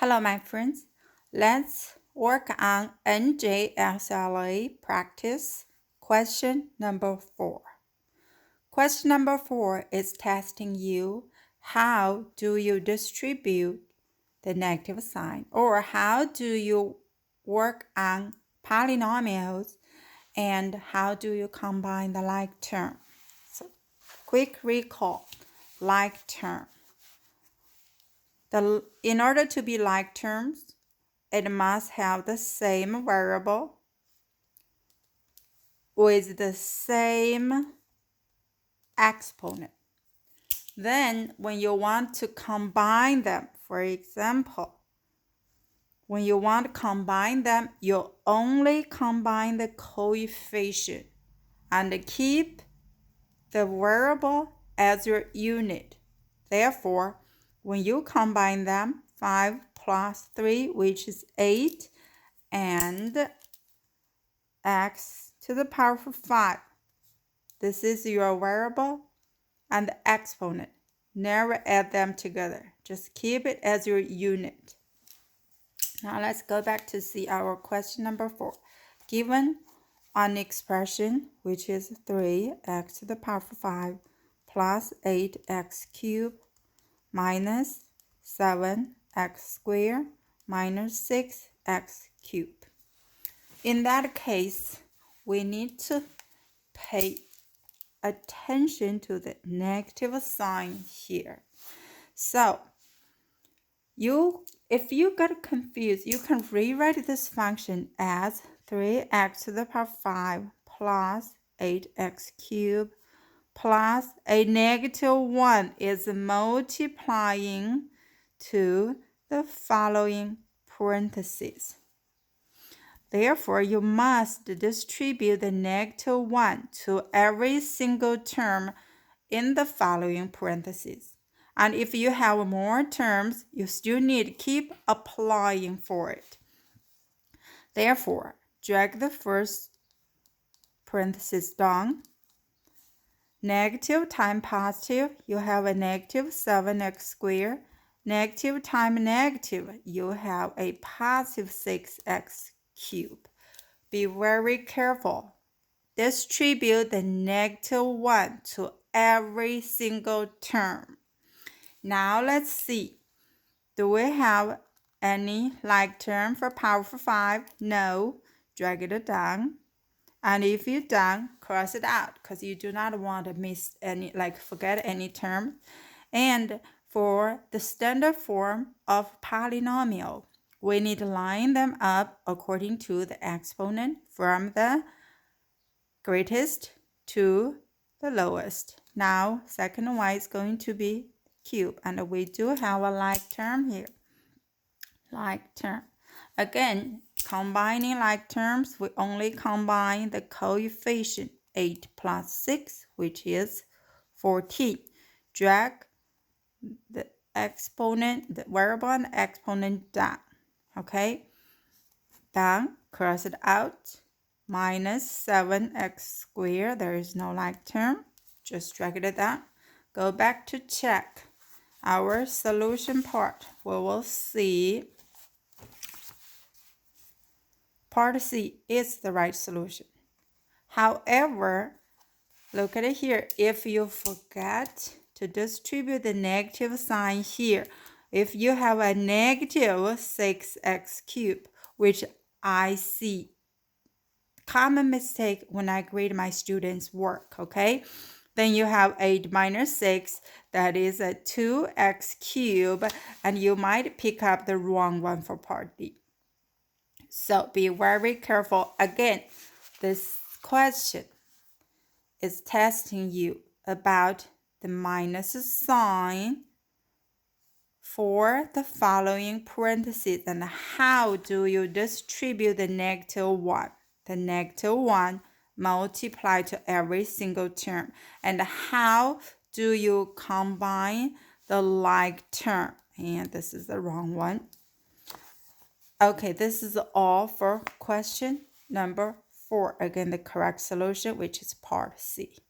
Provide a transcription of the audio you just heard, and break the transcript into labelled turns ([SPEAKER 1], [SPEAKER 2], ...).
[SPEAKER 1] Hello, my friends. Let's work on NJSLA practice question number 4. Question number 4 is testing you how do you distribute the negative sign, or how do you work on polynomials, and how do you combine the like term. So, quick recall, like term. In order to be like terms, it must have the same variable with the same exponent. Then when you want to combine them, for example, when you want to combine them, you only combine the coefficient and keep the variable as your unit. Therefore, when you combine them, 5 plus 3, which is 8, and x to the power of 5. This is your variable and the exponent. Never add them together. Just keep it as your unit. Now let's go back to see our question number 4. Given an expression which is 3x to the power of 5 plus 8x cubed minus 7x squared minus 6x cubed. In that case, we need to pay attention to the negative sign here. So, if you got confused, you can rewrite this function as 3x to the power 5 plus 8x cubed plus a negative 1 is multiplying to the following parentheses. Therefore, you must distribute the negative 1 to every single term in the following parentheses. And if you have more terms, you still need to keep applying for it. Therefore, drag the first parenthesis down. Negative times positive, you have a negative 7x squared. Negative times negative, you have a positive 6x cubed. Be very careful. Distribute the negative 1 to every single term. Now let's see. Do we have any like term for power of 5? No. Drag it down. And if you're done, cross it out because you do not want to miss any, forget any term. And for the standard form of polynomial, we need to line them up according to the exponent from the greatest to the lowest. Now, second one is going to be cube, and we do have a like term here. Like term. Again, combining like terms, we only combine the coefficient 8 plus 6, which is 14. Drag the exponent, the variable and the exponent down. Okay? Down, cross it out. Minus 7x squared, there is no like term. Just drag it down. Go back to check our solution part. We will see part C is the right solution. However, look at it here. If you forget to distribute the negative sign here, if you have a negative 6x cubed, which I see common mistake when I grade my students' work, okay? Then you have 8 minus 6, that is a 2x cubed, and you might pick up the wrong one for part D. So be very careful. Again, this question is testing you about the minus sign for the following parentheses and how do you distribute the negative 1. The negative 1 multiply to every single term. And how do you combine the like term? And this is the wrong one. Okay, this is all for question number 4. Again, the correct solution, which is part C.